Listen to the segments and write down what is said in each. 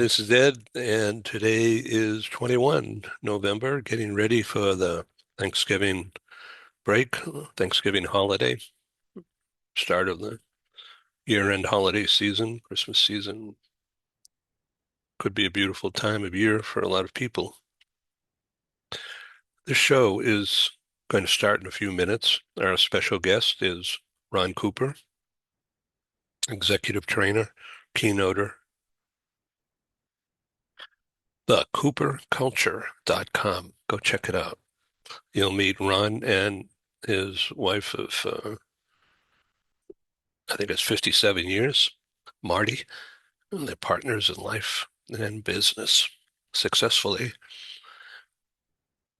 This is Ed, and today is 21 November, getting ready for the Thanksgiving break, Thanksgiving holiday, start of the year-end holiday season, Christmas season. Could be a beautiful time of year for a lot of people. This show is going to start in a few minutes. Our special guest is Ron Cooper, executive trainer, keynoter, thecooperculture.com. Go check it out. You'll meet Ron and his wife of I think it's 57 years, Marty, and they're partners in life and business successfully.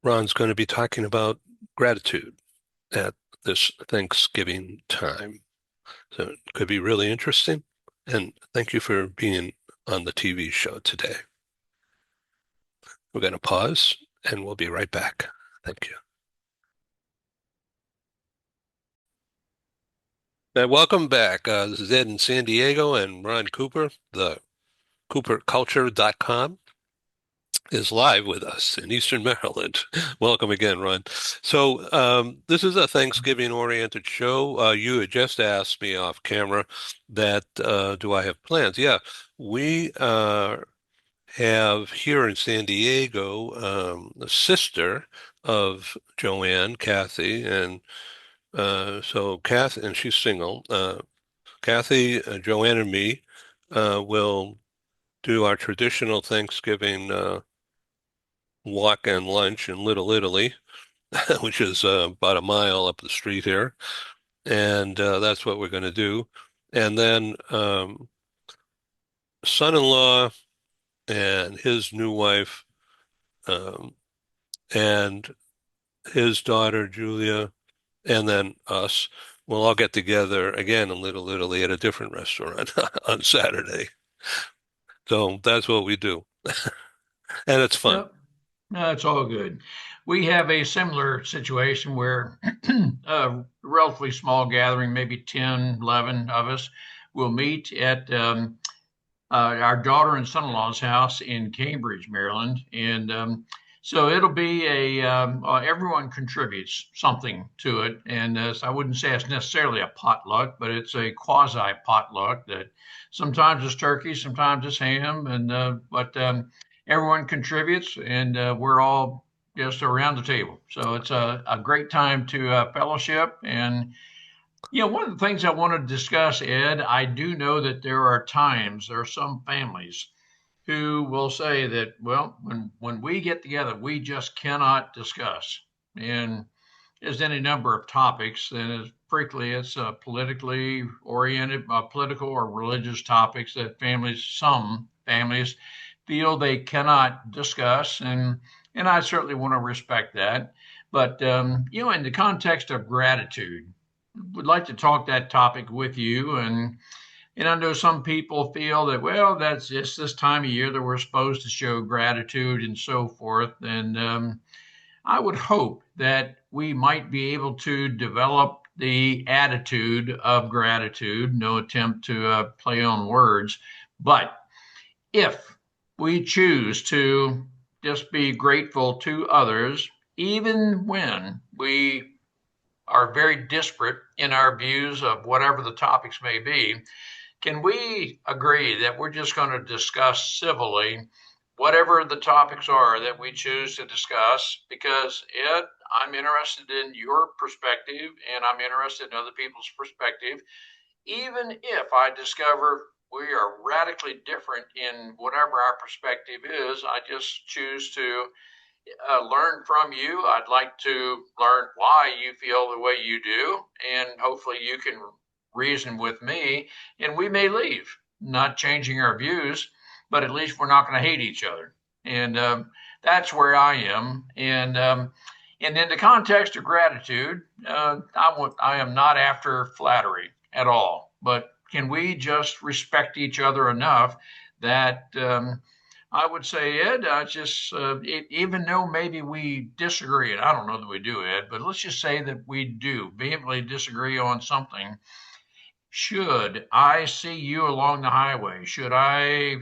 Ron's going to be talking about gratitude at this Thanksgiving time. So it could be really interesting. And thank you for being on the TV show today. We're going to pause and we'll be right back. Thank you. And welcome back. This is Ed in San Diego and Ron Cooper, the cooperculture.com is live with us in Eastern Maryland. Welcome again, Ron. So, this is a Thanksgiving-oriented show. You had just asked me off camera that do I have plans? Yeah, we have here in San Diego a sister of Joanne, Kathy, and so Kathy, and she's single. Kathy, Joanne, and me will do our traditional Thanksgiving walk and lunch in Little Italy, which is about a mile up the street here. And that's what we're going to do. And then son-in-law and his new wife um, and his daughter, Julia, and then us will all get together again in Little Italy at a different restaurant on Saturday. So that's what we do. And it's fun. Yep. No, it's all good. We have a similar situation where a relatively small gathering, maybe 10, 11 of us, will meet at our daughter and son-in-law's house in Cambridge, Maryland. And so it'll be everyone contributes something to it. And so I wouldn't say it's necessarily a potluck, but it's a quasi potluck that sometimes it's turkey, sometimes it's ham. But everyone contributes and we're all just around the table. So it's a great time to fellowship. And one of the things I want to discuss, Ed, I do know that there are some families who will say that, well, when we get together, we just cannot discuss. And there's any number of topics, and frequently it's politically oriented, political or religious topics that some families feel they cannot discuss, and I certainly want to respect that. But in the context of gratitude, would like to talk that topic with you. And I know some people feel that, well, that's just this time of year that we're supposed to show gratitude and so forth. And I would hope that we might be able to develop the attitude of gratitude, no attempt to play on words. But if we choose to just be grateful to others, even when we are very disparate in our views of whatever the topics may be, can we agree that we're just going to discuss civilly whatever the topics are that we choose to discuss? Because, Ed, I'm interested in your perspective and I'm interested in other people's perspective. Even if I discover we are radically different in whatever our perspective is, I just choose to learn from you. I'd like to learn why you feel the way you do, and hopefully you can reason with me, and we may leave, not changing our views, but at least we're not going to hate each other. And that's where I am. And in the context of gratitude, I am not after flattery at all. But can we just respect each other enough that I would say, Ed, even though maybe we disagree, and I don't know that we do, Ed, but let's just say that we do vehemently disagree on something. Should I see you along the highway? Should I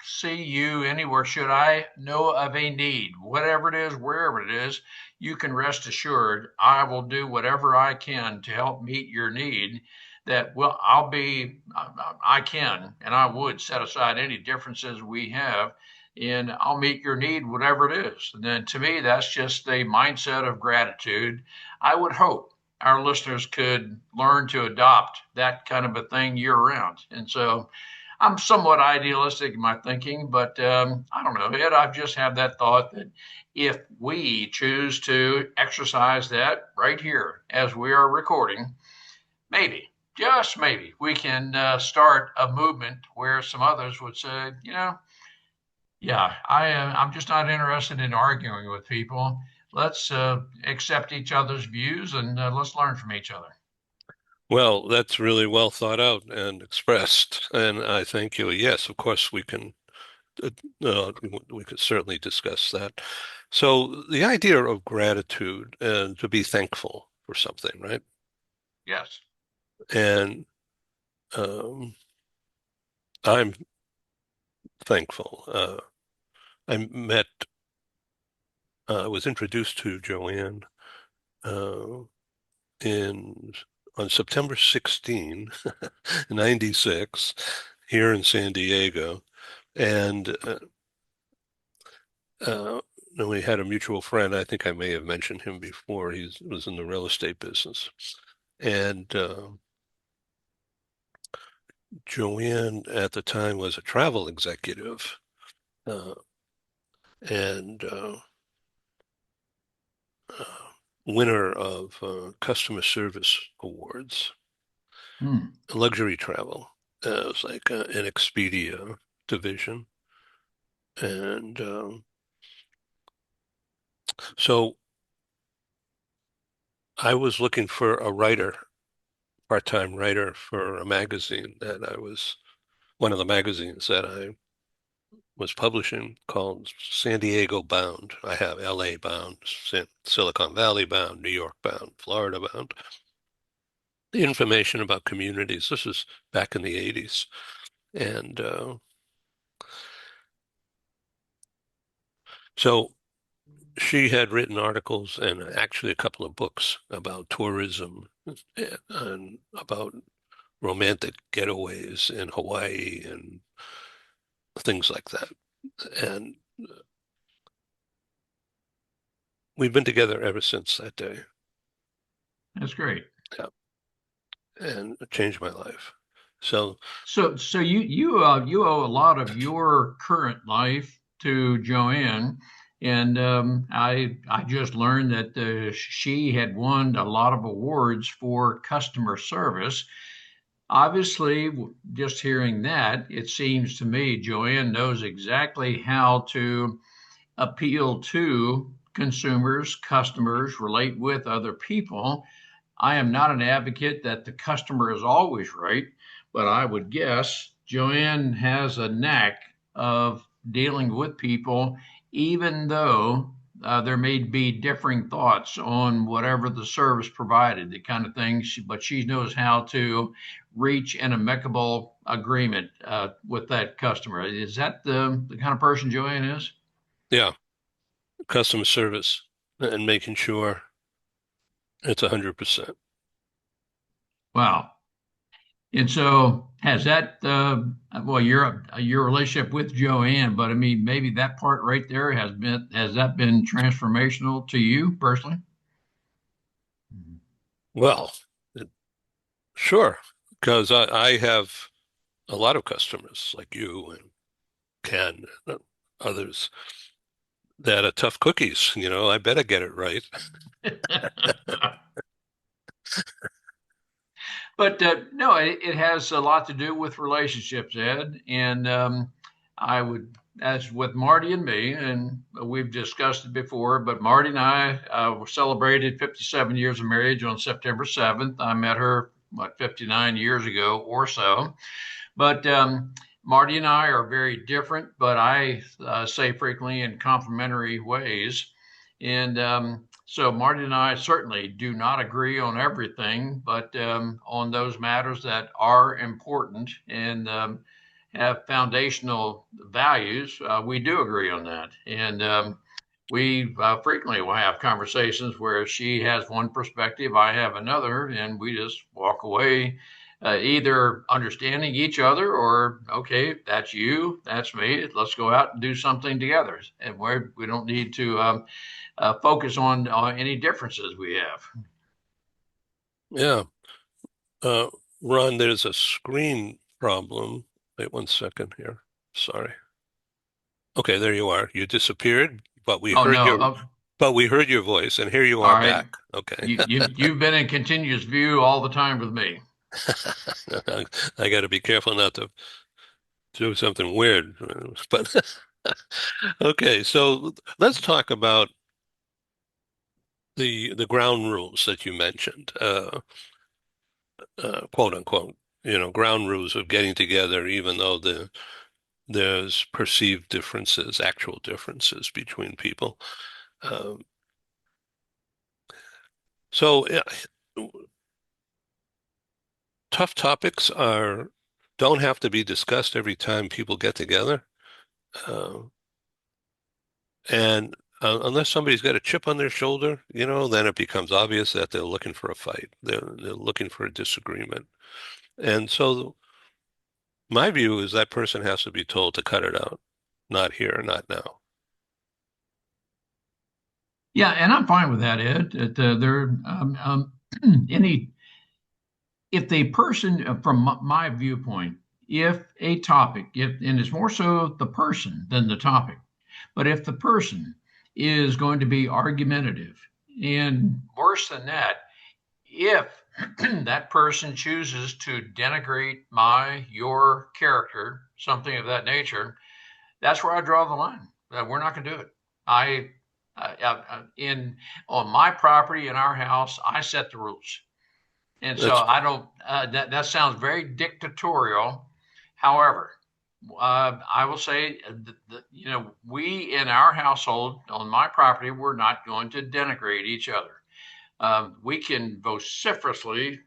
see you anywhere, should I know of a need, whatever it is, wherever it is, you can rest assured I will do whatever I can to help meet your need. That will, I can, and I would set aside any differences we have, and I'll meet your need, whatever it is. And then to me, that's just a mindset of gratitude. I would hope our listeners could learn to adopt that kind of a thing year round. And so I'm somewhat idealistic in my thinking, but I don't know, Ed. I've just had that thought that if we choose to exercise that right here as we are recording, maybe, just maybe, we can start a movement where some others would say, yeah, I'm just not interested in arguing with people. Let's accept each other's views and let's learn from each other. Well, that's really well thought out and expressed, and I thank you. Yes, of course uh, we could certainly discuss that. So the idea of gratitude and to be thankful for something, right? Yes. And um, I'm thankful. I was introduced to Joanne uh, in on September 16, 96, here in San Diego. And uh, then we had a mutual friend. I think I may have mentioned him before. He was in the real estate business. And Joanne at the time was a travel executive uh, and uh, winner of customer service awards, Hmm. luxury travel. It was like an Expedia division. And so I was looking for a writer, part-time writer for a magazine that I was, one of the magazines that I was publishing called San Diego Bound. I have LA Bound, Silicon Valley Bound, New York Bound, Florida Bound. The information about communities. This is back in the 80s. And so she had written articles and actually a couple of books about tourism and about romantic getaways in Hawaii and things like that. And we've been together ever since that day. That's great. Yeah, and it changed my life. So, So you owe a lot of your current life to Joanne, and I just learned that she had won a lot of awards for customer service. Obviously, just hearing that, it seems to me Joanne knows exactly how to appeal to consumers, customers, relate with other people. I am not an advocate that the customer is always right, but I would guess Joanne has a knack of dealing with people, even though there may be differing thoughts on whatever the service provided, the kind of thing. But she knows how to reach an amicable agreement with that customer. Is that the kind of person Joanne is? yeah, customer service and making sure it's 100%. Wow. And so has that well your relationship with Joanne, but I mean maybe that part right there has that been transformational to you personally? Well, sure, because I have a lot of customers like you and Ken and others that are tough cookies. I better get it right. But no, it has a lot to do with relationships, Ed. And I would, as with Marty and me, and we've discussed it before, but Marty and I celebrated 57 years of marriage on September 7th. I met her, what, 59 years ago or so. But Marty and I are very different, but I say frequently in complementary ways. And so Marty and I certainly do not agree on everything, but on those matters that are important. And have foundational values, we do agree on that. And we frequently will have conversations where she has one perspective, I have another, and we just walk away either understanding each other or, okay, that's you, that's me, let's go out and do something together. And we don't need to focus on any differences we have. Yeah. Uh, Ron, there's a screen problem. Wait 1 second here. Sorry. Okay, there you are. You disappeared, Oh, no. but we heard your voice, and here you All are right. back. Okay. You've been in continuous view all the time with me. I got to be careful not to do something weird. But okay, so let's talk about the ground rules that you mentioned, quote unquote, ground rules of getting together, even though there's perceived differences, actual differences between people. Um, so tough topics don't have to be discussed every time people get together. Uh, and unless somebody's got a chip on their shoulder, then it becomes obvious that they're looking for a fight. They're looking for a disagreement. And so my view is that person has to be told to cut it out. Not here, not now. Yeah, and I'm fine with that, Ed. There, any if the person, from my viewpoint, if a topic, if and it's more so the person than the topic, but if the person is going to be argumentative, and worse than that, if that person chooses to denigrate your character, something of that nature, that's where I draw the line. We're not going to do it. I, in on my property in our house, I set the rules, and so That's I don't. That sounds very dictatorial. However, I will say that, we in our household on my property, we're not going to denigrate each other. We can vociferously,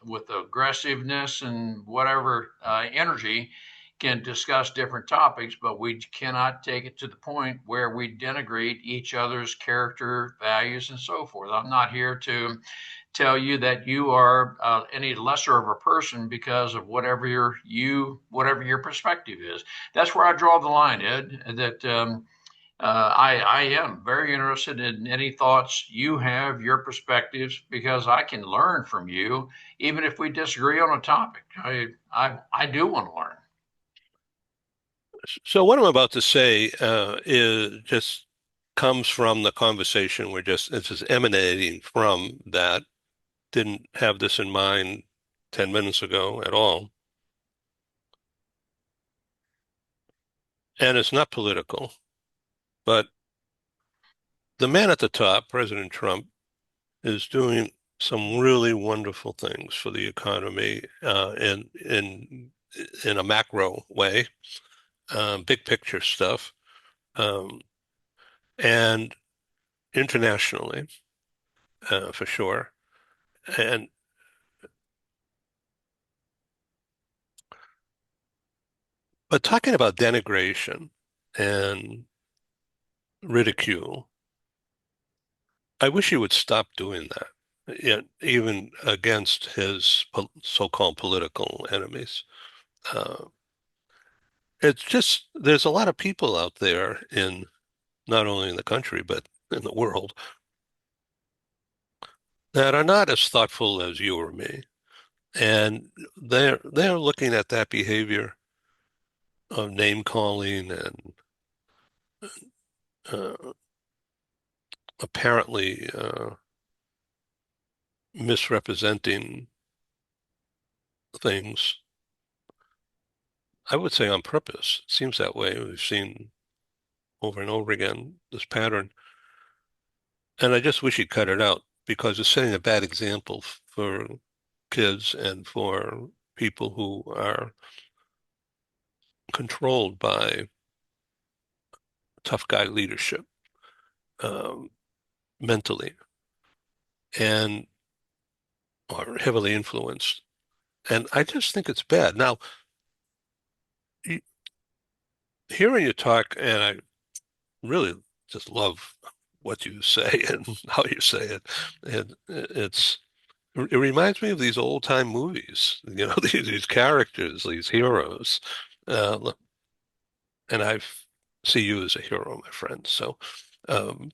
with aggressiveness and whatever energy, can discuss different topics, but we cannot take it to the point where we denigrate each other's character, values, and so forth. I'm not here to tell you that you are any lesser of a person because of whatever your perspective is. That's where I draw the line, Ed. That I am very interested in any thoughts you have, your perspectives, because I can learn from you, even if we disagree on a topic. I do want to learn. so what I'm about to say is just comes from the conversation it's just emanating from that. Didn't have this in mind 10 minutes ago at all. And it's not political, but the man at the top, President Trump, is doing some really wonderful things for the economy in a macro way, big picture stuff, um, and internationally, for sure. And but talking about denigration and ridicule, I wish he would stop doing that, even against his so-called political enemies. Uh, it's just there's a lot of people out there in not only in the country but in the world that are not as thoughtful as you or me, and they're looking at that behavior of name calling and uh, apparently misrepresenting things. I would say on purpose. It seems that way. We've seen over and over again this pattern, and I just wish he'd cut it out because it's setting a bad example for kids and for people who are controlled by tough guy leadership, um, mentally and are heavily influenced. And I just think it's bad. Now, hearing you talk, and I really just love what you say and how you say it. And it reminds me of these old time movies, these characters, these heroes. Uh, and I see you as a hero, my friend. So, um,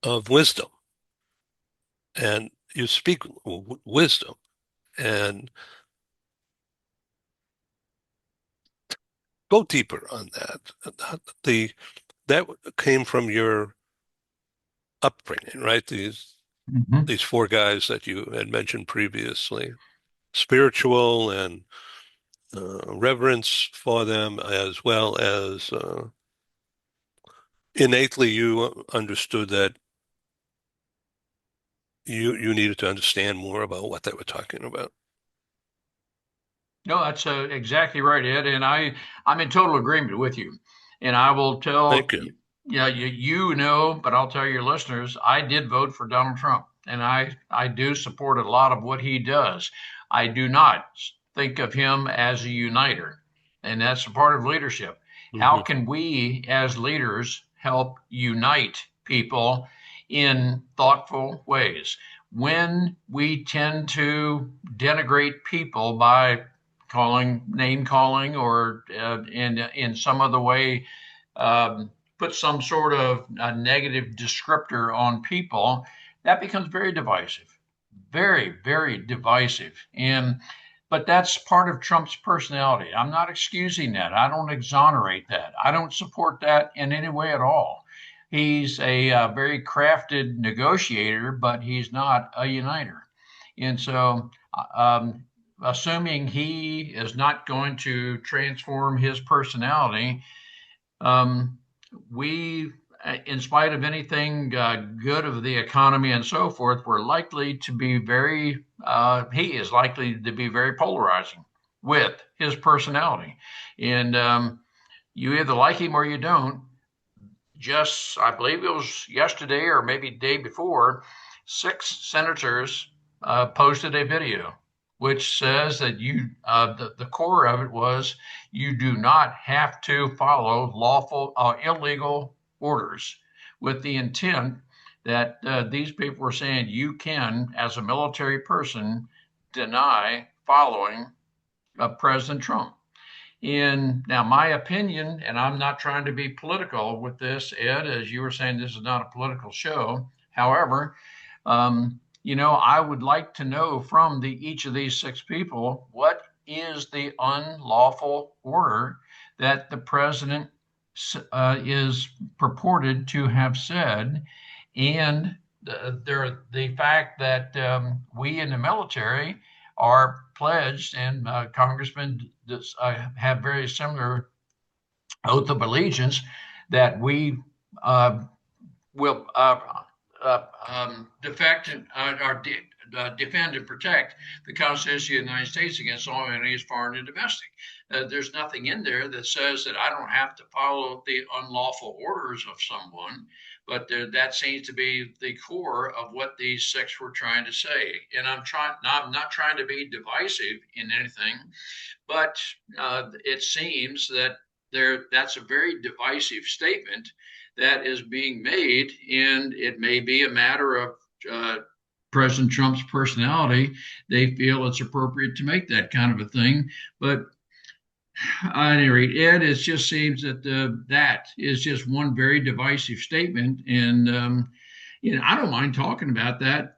of wisdom, and you speak wisdom, and go deeper on that. The that came from your upbringing, right? Mhm. These four guys that you had mentioned previously, spiritual and reverence for them, as well as innately you understood that you needed to understand more about what they were talking about. No, that's exactly right, Ed, and I'm in total agreement with you. And I will tell Thank you. you, yeah, you know, but I'll tell your listeners, I did vote for Donald Trump, and I do support a lot of what he does. I do not think of him as a uniter, and that's a part of leadership. How Hmm. can we as leaders help unite people in thoughtful ways? When we tend to denigrate people by name calling, or in some other way, put some sort of a negative descriptor on people, that becomes very divisive, very, very divisive. And but that's part of Trump's personality. I'm not excusing that. I don't exonerate that. I don't support that in any way at all. He's a very crafted negotiator, but he's not a uniter. And so, assuming he is not going to transform his personality, um, we, in spite of anything good of the economy and so forth, we're likely to be he is likely to be very polarizing with his personality. And you either like him or you don't. Just, I believe it was yesterday or maybe the day before, six senators posted a video which says that the core of it was you do not have to follow illegal orders, with the intent that these people were saying you can, as a military person, deny following President Trump. In now, my opinion, and I'm not trying to be political with this, Ed, as you were saying, this is not a political show. However, I would like to know from each of these six people, what is the unlawful order that the president is purported to have said, and the fact that we in the military are pledged, and congressmen have very similar oath of allegiance, that we uh, will defect or defend and protect the Constitution of the United States against all enemies, foreign and domestic. There's nothing in there that says that I don't have to follow the unlawful orders of someone, but that seems to be the core of what these six were trying to say. And I'm not trying to be divisive in anything, but it seems that that's a very divisive statement that is being made, and it may be a matter of uh, President Trump's personality. They feel it's appropriate to make that kind of a thing, but at any rate, Ed, it just seems that that is just one very divisive statement, and I don't mind talking about that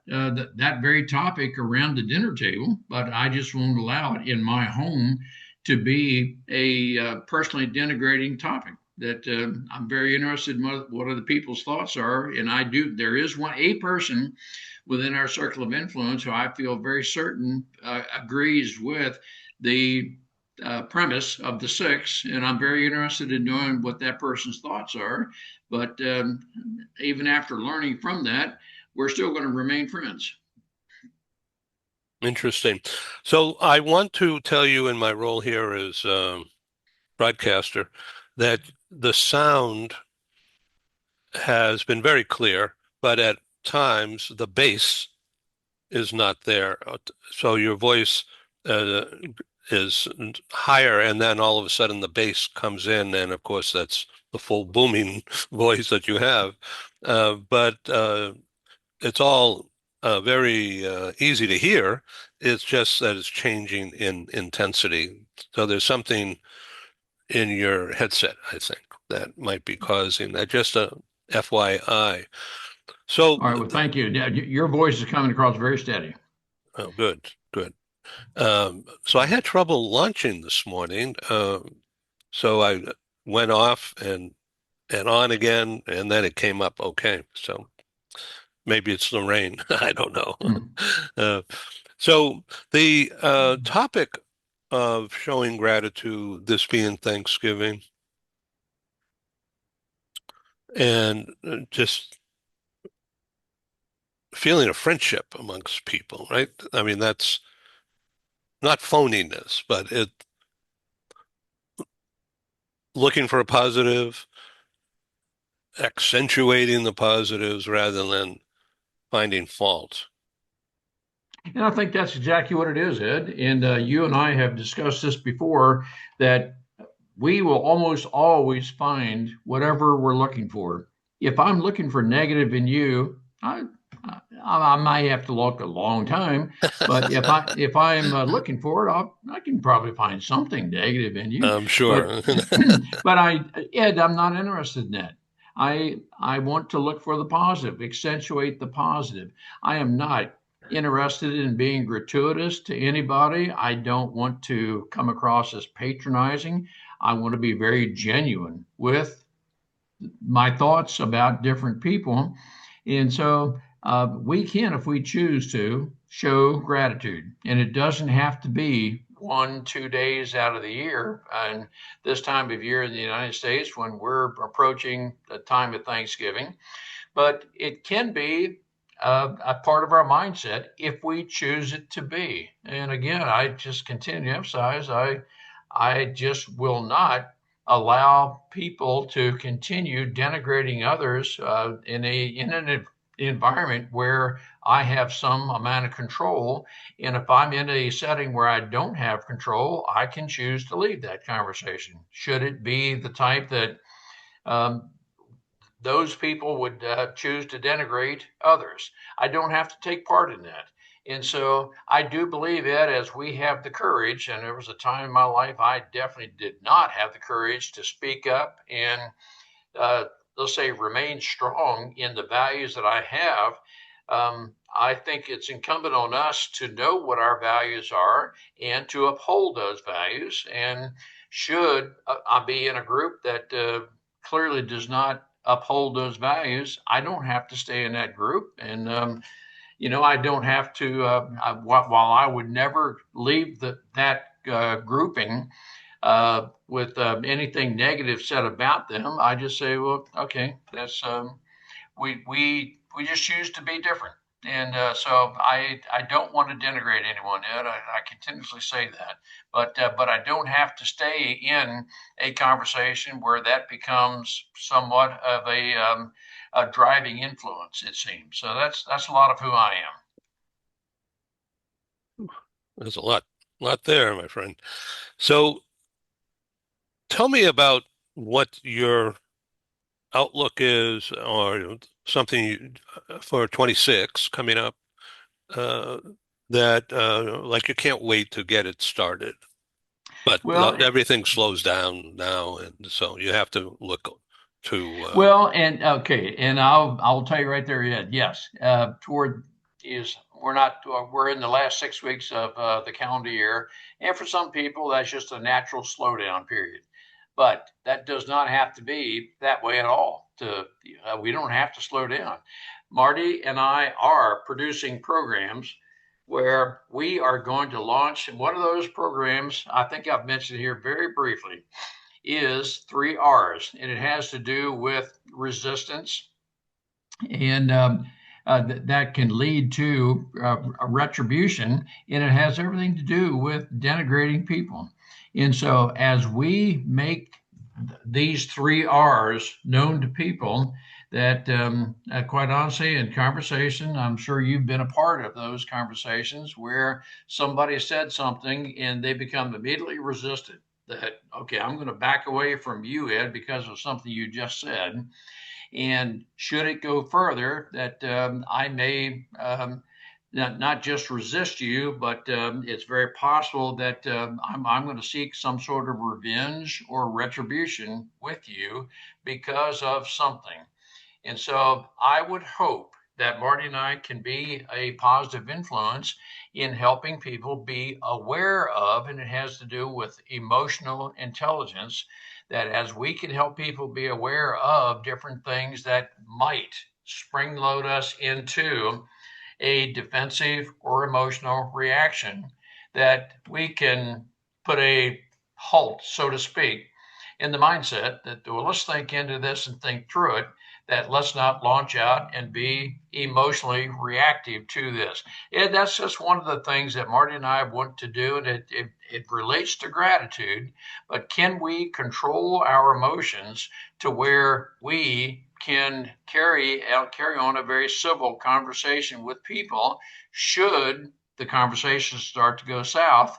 very topic around the dinner table, but I just won't allow it in my home to be a personally denigrating topic. That I'm very interested in what other people's thoughts are, and I do. There is a person within our circle of influence who I feel very certain agrees with the premise of the six, and I'm very interested in knowing what that person's thoughts are. But even after learning from that, we're still going to remain friends. Interesting. So I want to tell you in my role here as broadcaster that the sound has been very clear, but at times the bass is not there. So your voice uh, is higher, and then all of a sudden the bass comes in, and of course that's the full booming voice that you have. But it's all very easy to hear. It's just that it's changing in intensity. So there's something in your headset, I think, that might be causing that. Just a FYI. So, All right. Well, thank you. Yeah, your voice is coming across very steady. oh, good, good. So I had trouble launching this morning. So I went off and on again, and then it came up okay. So maybe it's the rain. I don't know. Hmm. Uh, so the topic of showing gratitude, this being Thanksgiving, and just feeling a friendship amongst people, right? I mean, that's not phoniness, but it looking for a positive, accentuating the positives rather than finding fault. And I think that's exactly what it is, Ed. And you and I have discussed this before that we will almost always find whatever we're looking for. If I'm looking for negative in you, I might have to look a long time, but if I'm looking for it, I can probably find something negative in you. I'm But sure. but Ed, I'm not interested in that. I want to look for the positive, accentuate the positive. I am not interested in being gratuitous to anybody. I don't want to come across as patronizing. I want to be very genuine with my thoughts about different people. And so we can, if we choose to, show gratitude. And it doesn't have to be 1, 2 days out of the year. And this time of year in the United States, when we're approaching the time of Thanksgiving, but it can be a part of our mindset if we choose it to be. And again, I just continue to emphasize I just will not allow people to continue denigrating others in an environment where I have some amount of control. And if I'm in a setting where I don't have control, I can choose to leave that conversation. Should it be the type that um, those people would choose to denigrate others? I don't have to take part in that. And so I do believe, Ed, as we have the courage, and there was a time in my life I definitely did not have the courage to speak up and, uh, let's say, remain strong in the values that I have. I think it's incumbent on us to know what our values are and to uphold those values. And should I be in a group that clearly does not uphold those values, I don't have to stay in that group. And I don't have to. While I would never leave that grouping with anything negative said about them, I just say, well, okay, that's we just choose to be different. And so I don't want to denigrate anyone, Ed. I continuously say that, but I don't have to stay in a conversation where that becomes somewhat of a driving influence. It seems so. That's a lot of who I am. There's a lot there, my friend. So tell me about what your outlook is, or something for 26 coming up, uh, that like you can't wait to get it started. But Well, everything slows down now, and so you have to look to. Well, and okay, and I'll tell you right there, Ed. Yes, toward is we're not we're in the last 6 weeks of the calendar year, and for some people that's just a natural slowdown period. But that does not have to be that way at all. We don't have to slow down. Marty and I are producing programs where we are going to launch. And one of those programs, I think I've mentioned here very briefly, is three R's, and it has to do with resistance, and that can lead to a retribution, and it has everything to do with denigrating people. And so, as we make these three R's known to people, that, quite honestly, in conversation, I'm sure you've been a part of those conversations where somebody said something and they become immediately resistant. That, okay, I'm going to back away from you, Ed, because of something you just said. And should it go further, that I may not just resist you, but it's very possible that I'm going to seek some sort of revenge or retribution with you because of something. And so I would hope that Marty and I can be a positive influence in helping people be aware of, and it has to do with emotional intelligence, that as we can help people be aware of different things that might spring load us into a defensive or emotional reaction, that we can put a halt, so to speak, in the mindset that, well, let's think into this and think through it, that let's not launch out and be emotionally reactive to this. And that's just one of the things that Marty and I want to do, and it relates to gratitude. But can we control our emotions to where we can carry on a very civil conversation with people should the conversation start to go south?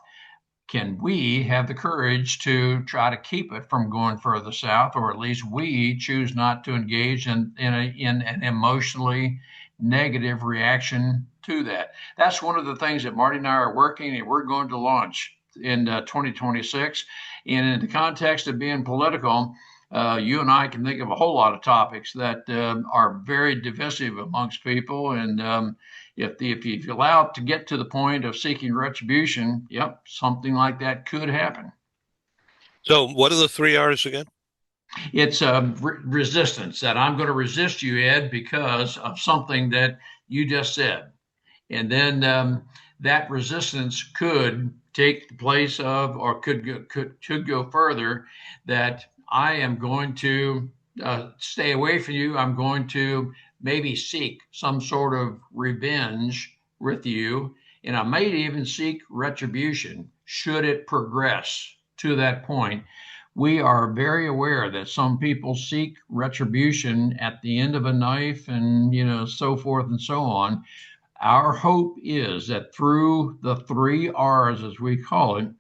Can we have the courage to try to keep it from going further south, or at least we choose not to engage in an emotionally negative reaction to that? That's one of the things that Marty and I are working and we're going to launch in 2026. And in the context of being political, you and I can think of a whole lot of topics that are very divisive amongst people. And if you allow it to get to the point of seeking retribution, yep, something like that could happen. So what are the three R's again? It's resistance, that I'm going to resist you, Ed, because of something that you just said. And then that resistance could take the place of, or could go further, that I am going to stay away from you. I'm going to maybe seek some sort of revenge with you, and I may even seek retribution should it progress to that point. We are very aware that some people seek retribution at the end of a knife, and so forth and so on. Our hope is that through the three R's, as we call it,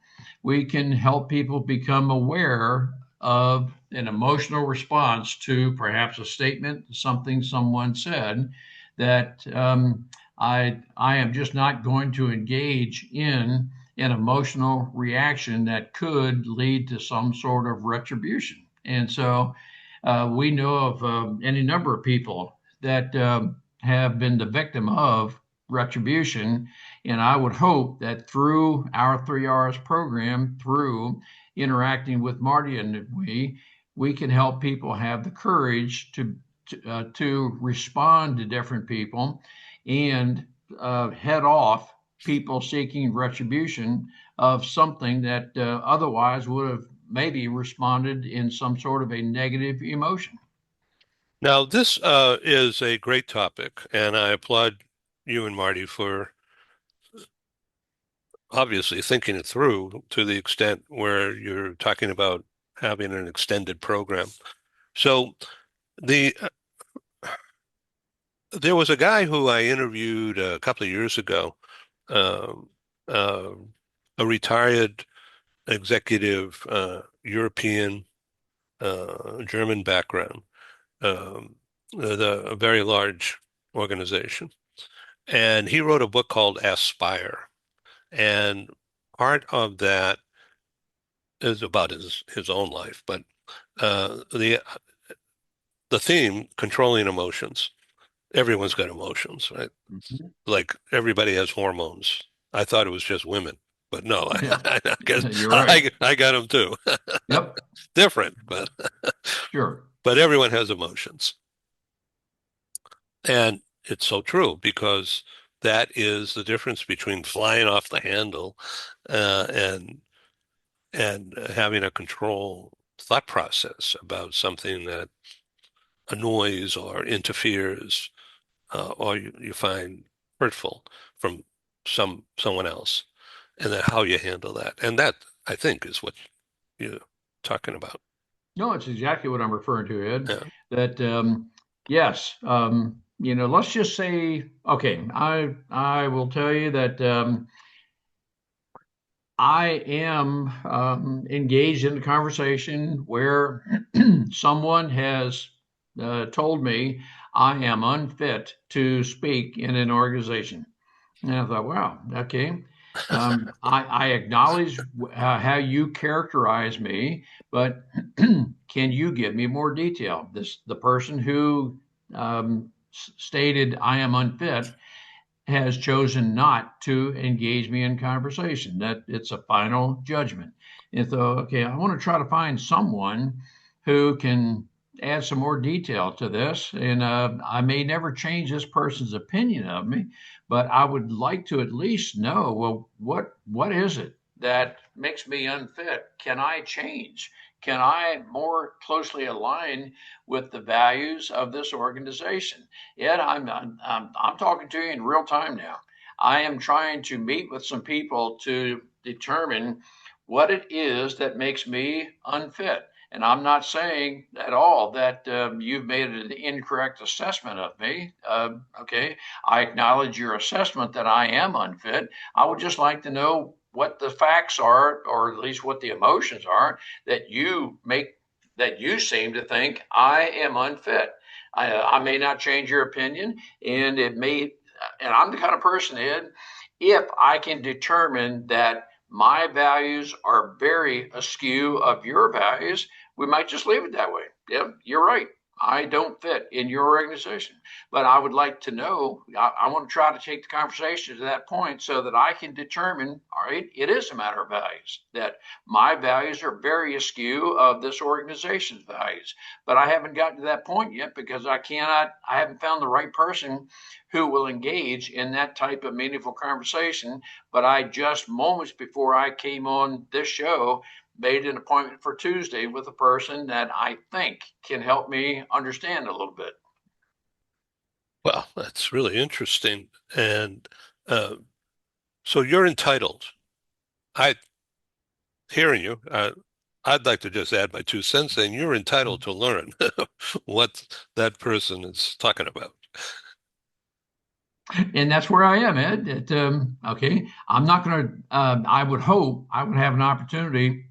we can help people become aware of an emotional response to perhaps a statement, something someone said, that I am just not going to engage in an emotional reaction that could lead to some sort of retribution. And so we know of any number of people that have been the victim of retribution. And I would hope that through our 3Rs program, through interacting with Marty and we can help people have the courage to respond to different people and head off people seeking retribution of something that otherwise would have maybe responded in some sort of a negative emotion. Now, this is a great topic, and I applaud you and Marty for obviously thinking it through to the extent where you're talking about having an extended program. So the there was a guy who I interviewed a couple of years ago, um, uh, a retired executive, European, German background, a very large organization. And he wrote a book called Aspire. And part of that is about his own life, but the theme, controlling emotions. Everyone's got emotions, right? Mhm. Like everybody has hormones. I thought it was just women, but no, Yeah, I guess you're right. I got them too. Yep, Different, but sure. everyone has emotions. And it's so true because that is the difference between flying off the handle and having a control thought process about something that annoys or interferes or you find hurtful from someone else, and then how you handle that. And that, I think, is what you're talking about. No, it's exactly what I'm referring to, Ed. Yeah. That Yes. Let's just say, okay, I will tell you that I am engaged in a conversation where someone has told me I am unfit to speak in an organization. And I thought, wow, okay. I acknowledge how you characterize me, but can you give me more detail? The person who stated I am unfit has chosen not to engage me in conversation. That it's a final judgment. And so, okay, I want to try to find someone who can add some more detail to this. And I may never change this person's opinion of me, but I would like to at least know, well, what is it that makes me unfit? Can I change? Can I more closely align with the values of this organization? Ed, I'm talking to you in real time now. I am trying to meet with some people to determine what it is that makes me unfit. And I'm not saying at all that you've made an incorrect assessment of me. Okay, I acknowledge your assessment that I am unfit. I would just like to know what the facts are, or at least what the emotions are that you seem to think I am unfit. I may not change your opinion, and and I'm the kind of person, Ed, if I can determine that my values are very askew of your values, we might just leave it that way. Yeah, you're right. I don't fit in your organization. But I would like to know, I want to try to take the conversation to that point so that I can determine, all right, it is a matter of values, that my values are very askew of this organization's values. But I haven't gotten to that point yet because I haven't found the right person who will engage in that type of meaningful conversation. But I just moments before I came on this show made an appointment for Tuesday with a person that I think can help me understand a little bit. Well, that's really interesting. And uh, so you're entitled. I hearing you. I'd like to just add my 2 cents saying you're entitled to learn what that person is talking about. And that's where I am, Ed. Okay, I'm not going to. I would hope I would have an opportunity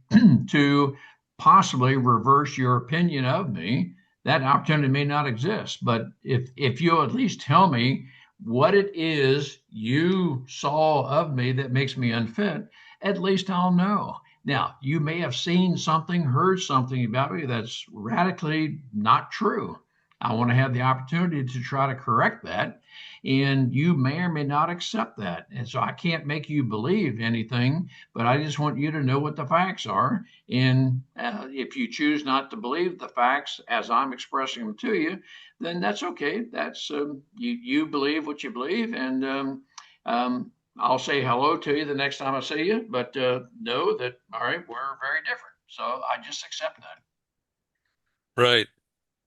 to possibly reverse your opinion of me. That opportunity may not exist, but if you'll at least tell me what it is you saw of me that makes me unfit, at least I'll know. Now, you may have seen something, heard something about me that's radically not true. I want to have the opportunity to try to correct that, and you may or may not accept that. And so I can't make you believe anything, but I just want you to know what the facts are. And if you choose not to believe the facts as I'm expressing them to you, then that's okay. That's you believe what you believe, and I'll say hello to you the next time I see you. But know that all right, we're very different. So I just accept that. Right.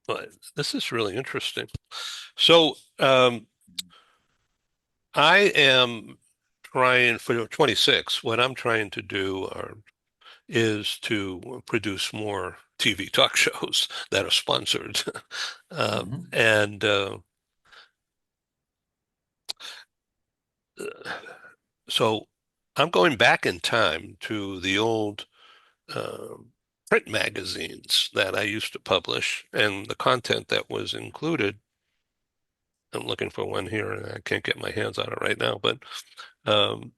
But this is really interesting. So I am trying for 26, what I'm trying to do is to produce more TV talk shows that are sponsored. Mhm. And so I'm going back in time to the old uh, print magazines that I used to publish and the content that was included. I'm looking for one here and I can't get my hands on it right now, but um,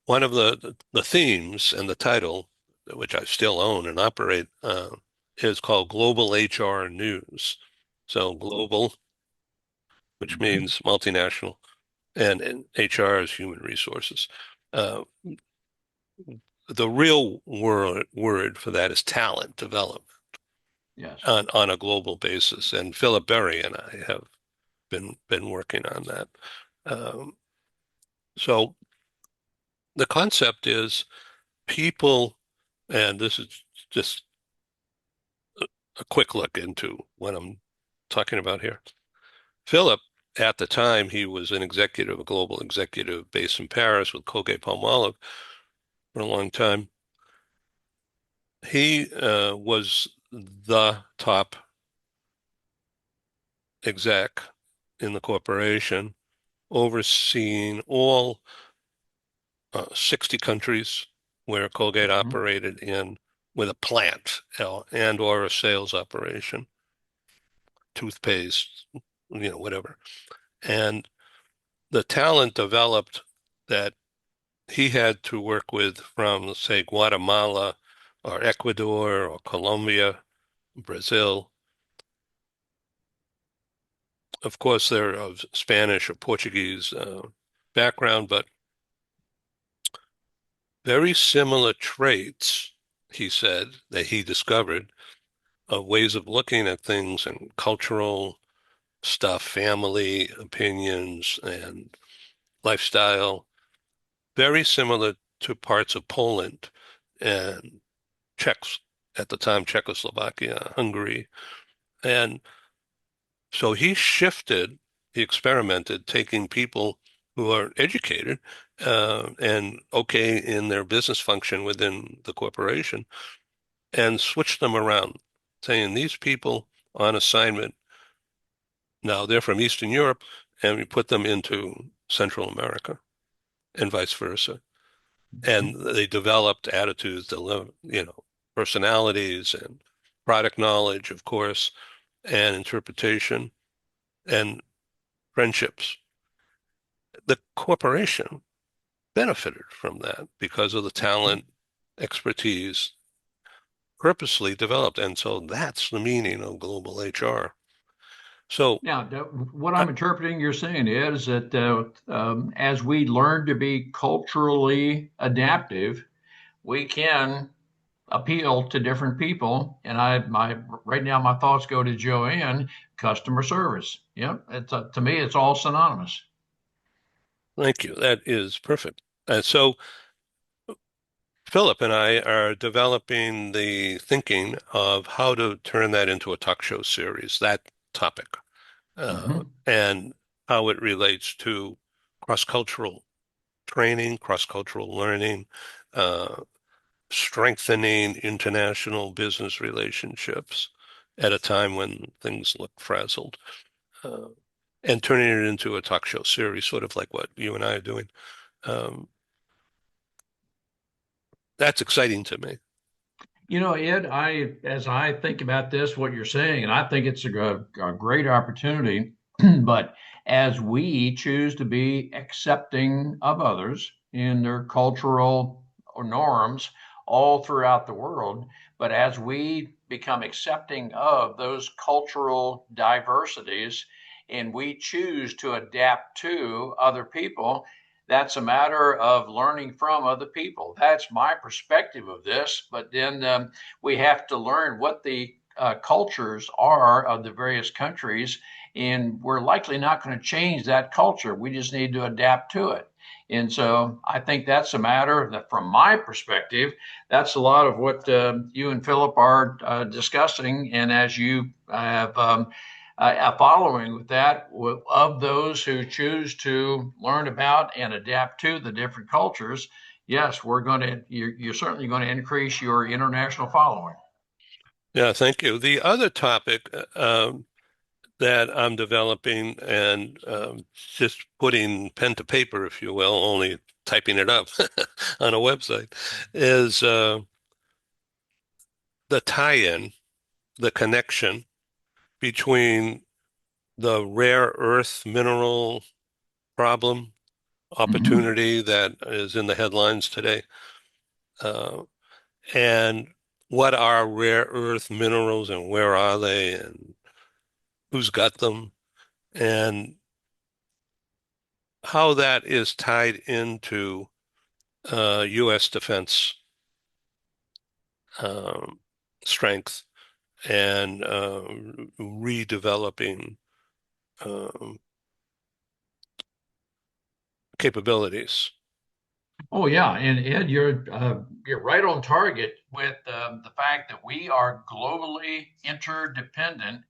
one of the themes and the title, which I still own and operate, is called Global HR News. So global, which Mhm. means multinational, and HR is human resources. Uh, the real word for that is talent development Yes. on a global basis. And Philip Berry and I have been working on that. Um, so the concept is people, and this is just a quick look into what I'm talking about here. Philip, at the time, he was an executive, a global executive based in Paris with Colgate-Palmolive for a long time. He was the top exec in the corporation, overseeing all 60 countries where Colgate Mhm. operated in with a plant and or a sales operation, toothpaste, whatever. And the talent developed that he had to work with from, say, Guatemala or Ecuador or Colombia, Brazil. Of course, they're of Spanish or Portuguese background, but very similar traits, he said, that he discovered of ways of looking at things and cultural stuff, family opinions, and lifestyle, very similar to parts of Poland and Czechs at the time, Czechoslovakia, Hungary. And so he experimented, taking people who are educated and okay in their business function within the corporation and switched them around, saying these people on assignment, now they're from Eastern Europe, and we put them into Central America and vice versa. And they developed attitudes, personalities and product knowledge, of course, and interpretation and friendships. The corporation benefited from that because of the Mhm. talent, expertise purposely developed. And so that's the meaning of global HR. So, Now, what I, I'm interpreting you're saying is that as we learn to be culturally adaptive, we can appeal to different people. And my right now my thoughts go to Joanne, customer service. Yeah, to me it's all synonymous. thank you. That is perfect. And so Philip and I are developing the thinking of how to turn that into a talk show series, that topic, Hmm. and how it relates to cross-cultural training, cross-cultural learning, uh, strengthening international business relationships at a time when things look frazzled, uh, and turning it into a talk show series, sort of like what you and I are doing. Um, that's exciting to me. You know, Ed, as I think about this, what you're saying, and I think it's a great opportunity, but as we choose to be accepting of others in their cultural or norms all throughout the world, but as we become accepting of those cultural diversities and we choose to adapt to other people, that's a matter of learning from other people. That's my perspective of this. But then we have to learn what the cultures are of the various countries, and we're likely not going to change that culture. We just need to adapt to it. And so I think that's a matter that, from my perspective, that's a lot of what you and Philip are discussing. And as you have following with that, of those who choose to learn about and adapt to the different cultures, yes, you're certainly going to increase your international following. Yeah, thank you. The other topic that I'm developing and just putting pen to paper, if you will, only typing it up on a website, is the tie-in, the connection between the rare earth mineral problem Mm-hmm. opportunity that is in the headlines today, uh, and what are rare earth minerals and where are they and who's got them, and how that is tied into U.S. defense um, strength and redeveloping um, capabilities. Oh yeah, and Ed, you're right on target with the fact that we are globally interdependent,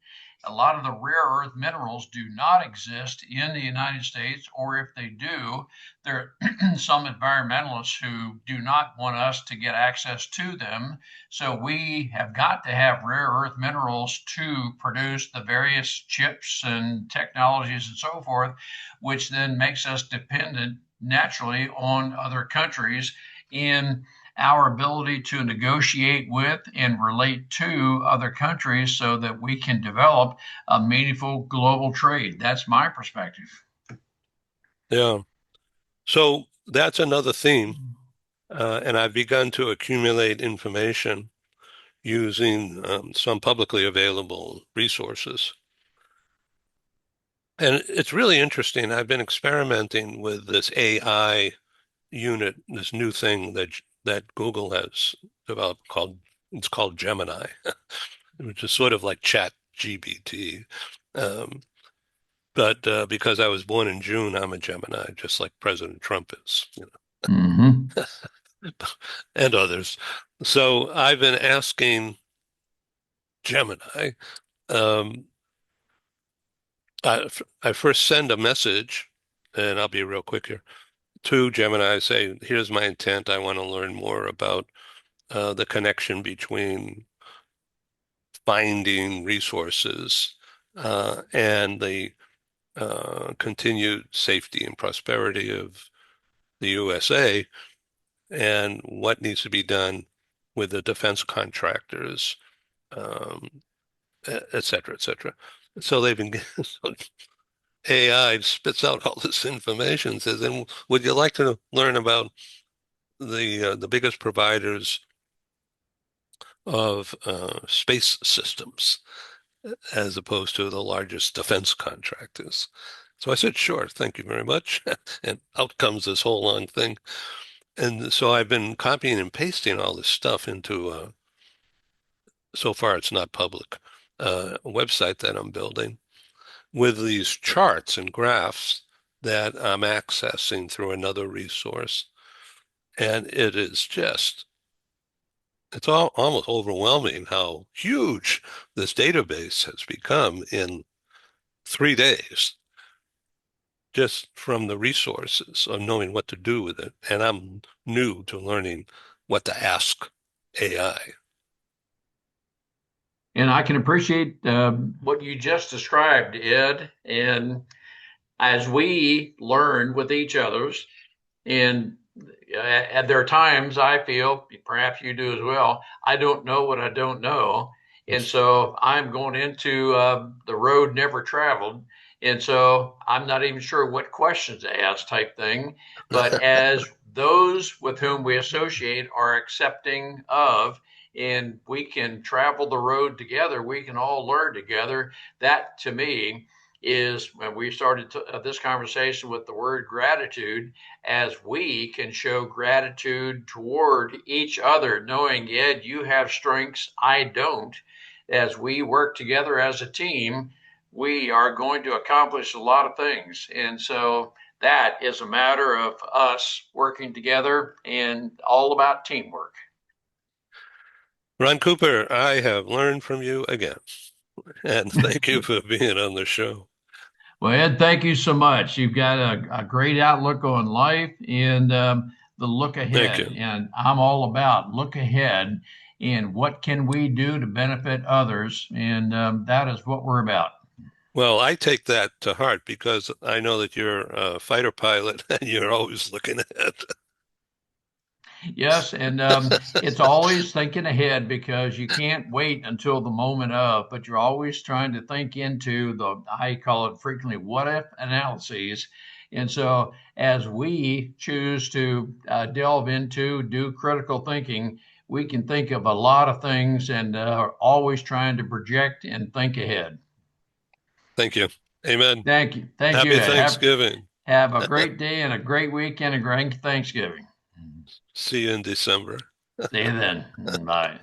a lot of the rare earth minerals do not exist in the United States, or if they do, there are some environmentalists who do not want us to get access to them. So we have got to have rare earth minerals to produce the various chips and technologies and so forth, which then makes us dependent naturally on other countries in our ability to negotiate with and relate to other countries so that we can develop a meaningful global trade. That's my perspective. Yeah. So that's another theme. And I've begun to accumulate information using some publicly available resources. And it's really interesting. I've been experimenting with this AI unit, this new thing that Google has developed called Gemini, which is sort of like Chat GPT. Um, but because I was born in June, I'm a Gemini, just like President Trump is, Mm-hmm. and others. So I've been asking Gemini. Um, I first send a message, and I'll be real quick here, to Gemini. Say, here's my intent. I want to learn more about the connection between finding resources and the continued safety and prosperity of the USA, and what needs to be done with the defense contractors, um, et cetera, et cetera. So they've been so AI spits out all this information, says, and would you like to learn about the biggest providers of space systems as opposed to the largest defense contractors? So I said, sure, thank you very much. And out comes this whole long thing. And so I've been copying and pasting all this stuff into, so far it's not public, a website that I'm building with these charts and graphs that I'm accessing through another resource. And it is just, it's all almost overwhelming how huge this database has become in 3 days, just from the resources of knowing what to do with it. And I'm new to learning what to ask AI. And I can appreciate what you just described, Ed. And as we learn with each other's, and there are times I feel, perhaps you do as well, I don't know what I don't know. And so I'm going into the road never traveled. And so I'm not even sure what questions to ask, type thing. But as those with whom we associate are accepting of, and we can travel the road together, we can all learn together. That to me is when we started this conversation with the word gratitude, as we can show gratitude toward each other, knowing, Ed, you have strengths I don't. As we work together as a team, we are going to accomplish a lot of things. And so that is a matter of us working together and all about teamwork. Ron Cooper, I have learned from you again, and thank you for being on the show. Well, Ed, thank you so much. You've got a great outlook on life and the look Thank ahead. you. And I'm all about look ahead and what can we do to benefit others. And that is what we're about. Well, I take that to heart because I know that you're a fighter pilot and you're always looking ahead. Yes, and it's always thinking ahead because you can't wait until the moment of, but you're always trying to think into the, I call it frequently, what if analyses. And so as we choose to delve into, do critical thinking, we can think of a lot of things and are always trying to project and think ahead. Thank you. Amen. Thank you. Thank you, Happy Ed. Thanksgiving. Have a great day and a great weekend, and a great Thanksgiving. See you in December. See you then. Bye.